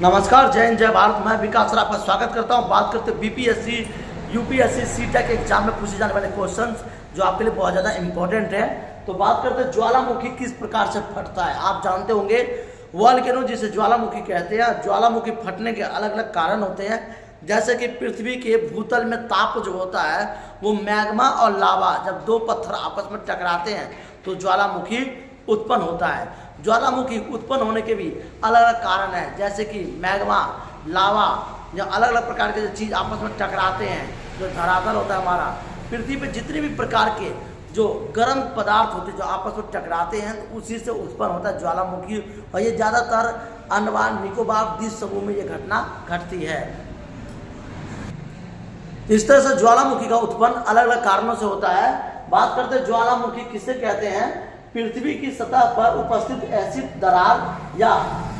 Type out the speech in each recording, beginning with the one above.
नमस्कार, जय हिंद, जय भारत। मैं विकास सर आपका स्वागत करता हूं। बात करते हैं बीपीएससी, यूपीएससी, सीटेट एग्जाम में पूछे जाने वाले क्वेश्चंस जो आपके लिए बहुत ज़्यादा इंपॉर्टेंट है। तो बात करते हैं ज्वालामुखी किस प्रकार से फटता है। आप जानते होंगे वोल्केनो जिसे ज्वालामुखी कहते हैं। ज्वालामुखी फटने के अलग अलग कारण होते हैं, जैसे कि पृथ्वी के भूतल में ताप जो होता है वो मैग्मा और लावा, जब दो पत्थर आपस में टकराते हैं तो ज्वालामुखी उत्पन्न होता है। ज्वालामुखी उत्पन्न होने के भी अलग अलग कारण हैं, जैसे कि मैग्मा, लावा, जो अलग अलग प्रकार के जो चीज़ आपस में टकराते हैं, जो धरातल होता है हमारा पृथ्वी पे, जितने भी प्रकार के जो गर्म पदार्थ होते हैं जो आपस में टकराते हैं तो उसी से उत्पन्न होता है ज्वालामुखी। और ये ज़्यादातर अंडमान निकोबार द्वीप समूह में ये घटना घटती है। इस तरह से ज्वालामुखी का उत्पन्न अलग अलग कारणों से होता है। बात करते हैं ज्वालामुखी किसे कहते हैं। पृथ्वी की सतह पर उपस्थित एसिड दरार या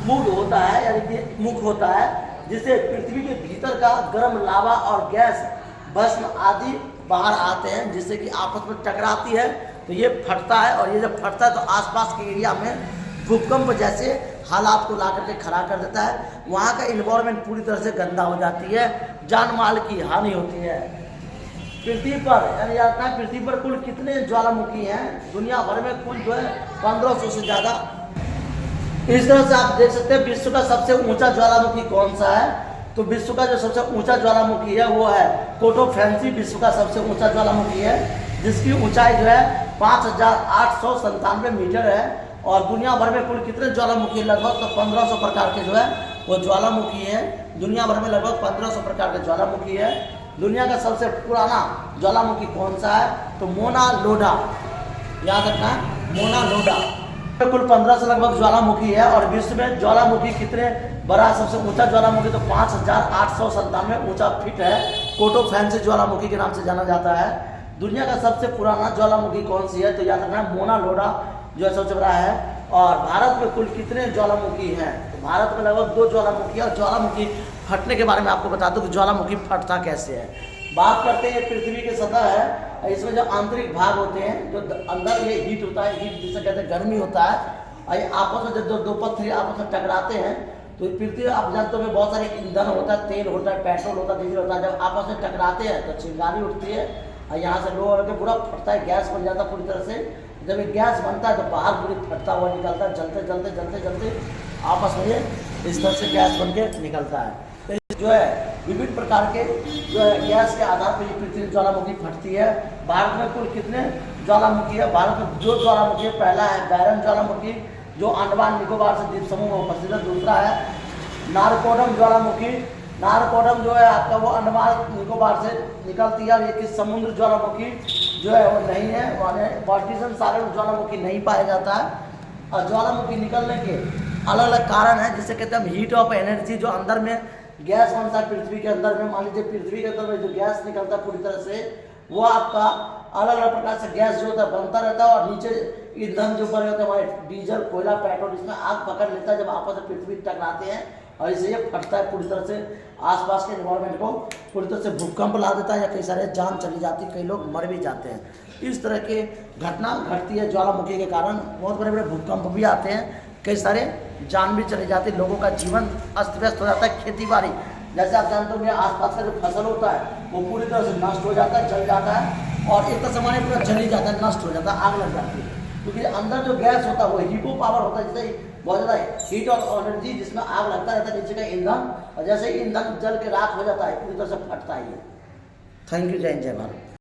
मूड होता है, यानी कि मुख होता है, जिसे पृथ्वी के भीतर का गर्म लावा और गैस भस्म आदि बाहर आते हैं, जिससे कि आपस में टकराती है तो ये फटता है। और ये जब फटता है तो आसपास के एरिया में भूकंप जैसे हालात को ला करके खड़ा कर देता है। वहाँ का इन्वायरमेंट पूरी तरह से गंदा हो जाती है, जान माल की हानि होती है। पृथ्वी पर यानी जाता है पृथ्वी पर कुल कितने ज्वालामुखी हैं। दुनिया भर में कुल जो है 1500 से ज़्यादा। इस तरह से आप देख सकते हैं विश्व का सबसे ऊंचा ज्वालामुखी कौन सा है। तो विश्व का जो सबसे ऊंचा ज्वालामुखी है वो है कोटोफेंसी। विश्व का सबसे ऊंचा ज्वालामुखी है, जिसकी ऊंचाई जो है 5897 मीटर है। और दुनिया भर में कुल कितने ज्वालामुखी, लगभग तो 1500 प्रकार के जो है वो ज्वालामुखी है। दुनिया भर में लगभग 1500 प्रकार के ज्वालामुखी है। दुनिया का सबसे पुराना ज्वालामुखी कौन सा है, तो मोना लोडा, याद रखना, मोना लोडा। कुल 15 से लगभग ज्वालामुखी है। और विश्व में ज्वालामुखी कितने बड़ा, सबसे ऊंचा ज्वालामुखी तो 5897 ऊंचा फीट है, कोटोफेंसी ज्वालामुखी के नाम से जाना जाता है। दुनिया का सबसे पुराना ज्वालामुखी कौन सी है, तो याद रखना मोना लोडा जो है सबसे बड़ा है। और भारत में कुल कितने ज्वालामुखी हैं, तो भारत में लगभग 2 ज्वालामुखी। और ज्वालामुखी फटने के बारे में आपको बता दूं कि ज्वालामुखी फटता कैसे है। बात करते हैं पृथ्वी की सतह है, इसमें जो आंतरिक भाग होते हैं, जो अंदर ये हीट होता है, हीट जिसे कहते हैं गर्मी होता है। और ये आपस में जब दो पत्थर आपस में टकराते हैं तो पृथ्वी, आप जानते हो बहुत सारे ईंधन होता है, तेल होता है, पेट्रोल होता है, डीजल होता है। जब आपस में टकराते हैं तो चिंगारी उठती है और यहाँ से लो होकर पूरा फटता है, गैस बन जाता है पूरी तरह से। जब ये गैस बनता है तो बाहर पूरी फटता हुआ निकलता है, जलते जलते जलते जलते आपस में ये इस तरह से गैस बन के निकलता है। तो जो है विभिन्न प्रकार के जो है गैस के आधार पर पृथ्वी ज्वालामुखी फटती है। भारत में कुल कितने ज्वालामुखी है, भारत में जो ज्वालामुखी है, पहला है बैरन ज्वालामुखी जो अंडमान निकोबार से द्वीप समूह में उपस्थित है। दूसरा है नारकोडम ज्वालामुखी। नारकोडम जो है आपका वो अंडमान निकोबार से निकलती है। और ये किस समुद्र ज्वालामुखी जो है वो नहीं है, बाल्टिक सागर ज्वालामुखी नहीं पाया जाता है। और ज्वालामुखी निकलने के अलग अलग कारण है, जिसे कहते हैं हम हीट ऑफ एनर्जी। जो अंदर में गैस बनता है पृथ्वी के अंदर में, मान लीजिए पृथ्वी के अंदर में जो गैस निकलता है पूरी तरह से, वो आपका अलग अलग प्रकार से गैस जो होता है बनता रहता है। और नीचे ईंधन जो बने होते हैं हमारे डीजल, कोयला, पेट्रोल, इसमें आग पकड़ लेता है जब आपस में पृथ्वी टकराते हैं। और इससे ये फटता है पूरी तरह से, आसपास के एनवायरनमेंट को पूरी तरह से भूकंप ला देता है, या कई सारे जान चली जाती है, कई लोग मर भी जाते हैं। इस तरह के घटना घटती है ज्वालामुखी के कारण। बहुत बड़े बड़े भूकंप भी आते हैं, कई सारे जान भी चली जाती है, लोगों का जीवन अस्त व्यस्त हो जाता है। खेती बाड़ी, जैसे आप जानते होंगे आसपास का जो फसल होता है वो पूरी तरह से नष्ट हो जाता है, जल जाता है। और एक तरह से पूरा जल ही जाता है, नष्ट हो जाता है, आग लग जाती है। क्योंकि अंदर जो गैस होता है वो हीटो पावर होता है, जैसे बहुत ज़्यादा हीट और एनर्जी, जिसमें आग लगता रहता है नीचे का ईंधन। और जैसे ईंधन जल के राख हो जाता है पूरी तरह से फटता है ये। थैंक यू, जय हिंद, जय भारत।